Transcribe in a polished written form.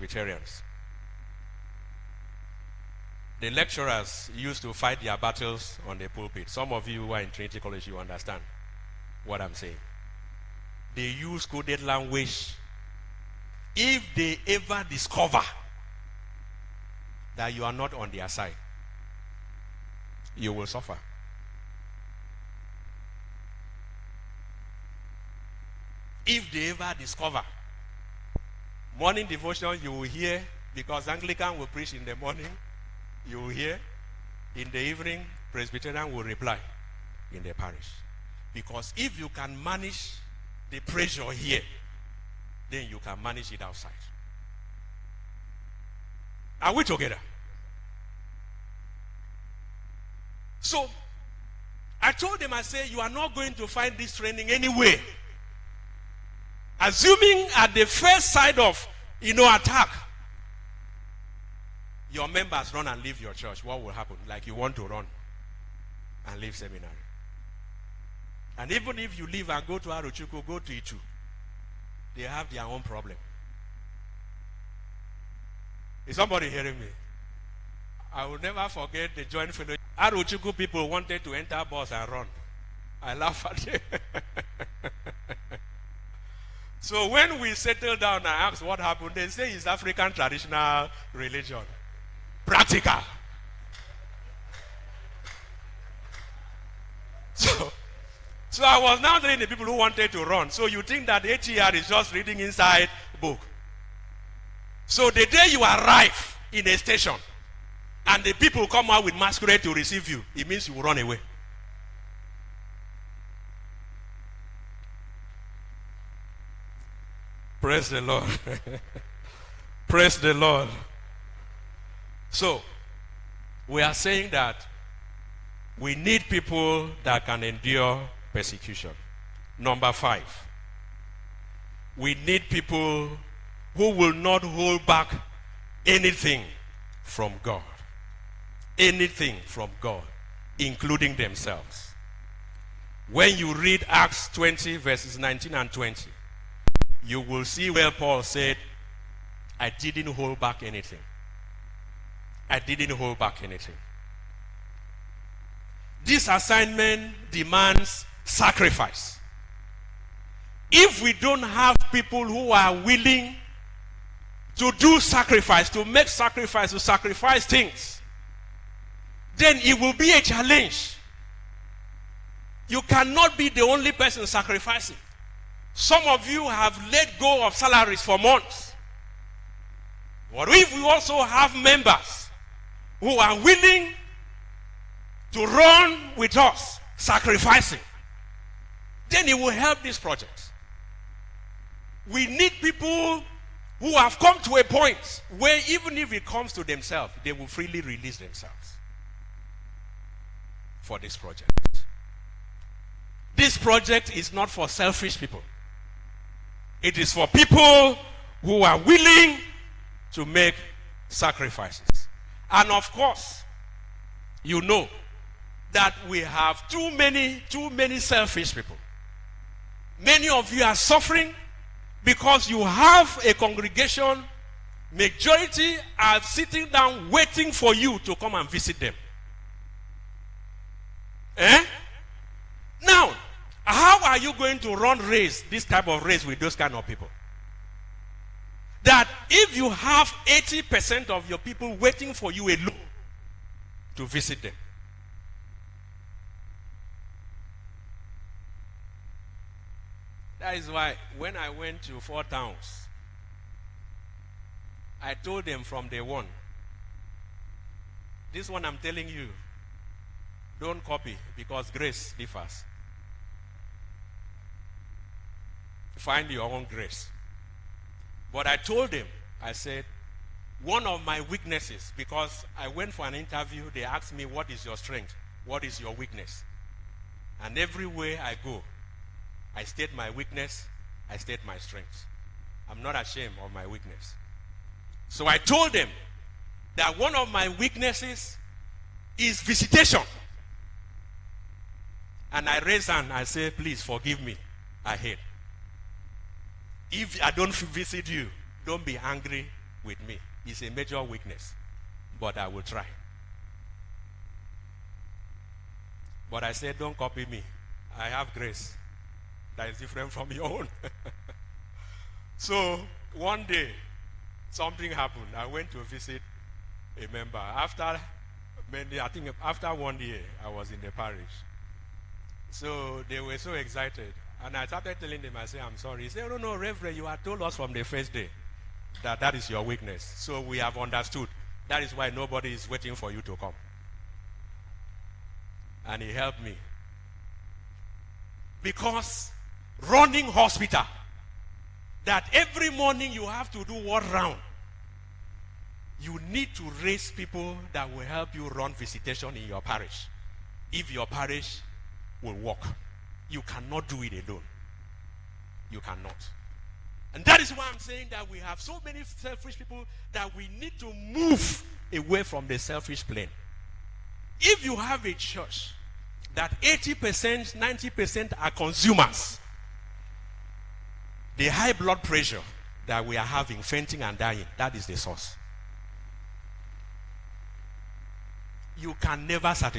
Presbyterians. The lecturers used to fight their battles on the pulpit. Some of you who are in Trinity College, you understand what I'm saying. They use coded language. If they ever discover that you are not on their side, you will suffer. If they ever discover, morning devotion you will hear, because Anglican will preach in the morning, you will hear. In the evening, Presbyterian will reply in the parish. Because if you can manage the pressure here, then you can manage it outside. Are we together? So, I told them, I said, you are not going to find this training anywhere. Assuming at the first side of, attack, your members run and leave your church, what will happen? Like you want to run and leave seminary. And even if you leave and go to Arochukwu, go to Itu, they have their own problem. Is somebody hearing me? I will never forget the joint fellowship. Arochukwu people wanted to enter bus and run. I laugh at it. So when we settled down and asked what happened, they say it's African traditional religion. Practical. So I was now telling the people who wanted to run. So you think that ATR is just reading inside book. So the day you arrive in a station and the people come out with masquerade to receive you, it means you will run away. Praise the Lord. Praise the Lord. So, we are saying that we need people that can endure persecution. Number 5, we need people who will not hold back anything from God. Anything from God, including themselves. When you read Acts 20, verses 19 and 20, you will see where Paul said, I didn't hold back anything. I didn't hold back anything. This assignment demands sacrifice. If we don't have people who are willing to do sacrifice, to make sacrifice, to sacrifice things, then it will be a challenge. You cannot be the only person sacrificing. Some of you have let go of salaries for months. What if we also have members who are willing to run with us, sacrificing? Then it will help this project. We need people who have come to a point where even if it comes to themselves, they will freely release themselves for this project. This project is not for selfish people. It is for people who are willing to make sacrifices. And of course, you know that we have too many selfish people. Many of you are suffering because you have a congregation, majority are sitting down waiting for you to come and visit them. Now, how are you going to run this type of race with those kind of people? That if you have 80% of your people waiting for you alone to visit them. That is why when I went to 4 towns, I told them from day one, this one I'm telling you, don't copy because grace differs. Find your own grace. But I told them, I said, one of my weaknesses, because I went for an interview, they asked me, what is your strength? What is your weakness? And everywhere I go, I state my weakness, I state my strength. I'm not ashamed of my weakness. So I told them that one of my weaknesses is visitation. And I raised hand, I said, please forgive me, I hate. If I don't visit you, don't be angry with me. It's a major weakness, but I will try. But I said, don't copy me. I have grace that is different from your own. So one day, something happened. I went to visit a member. After 1 year, I was in the parish. So they were so excited. And I started telling them, I said, I'm sorry. He said, no, Reverend, you had told us from the first day that is your weakness. So we have understood. That is why nobody is waiting for you to come. And he helped me. Because running hospital, that every morning you have to do 1 round. You need to raise people that will help you run visitation in your parish. If your parish will work. You cannot do it alone. You cannot. And that is why I'm saying that we have so many selfish people that we need to move away from the selfish plane. If you have a church that 80%, 90% are consumers, the high blood pressure that we are having, fainting and dying, that is the source. You can never satisfy.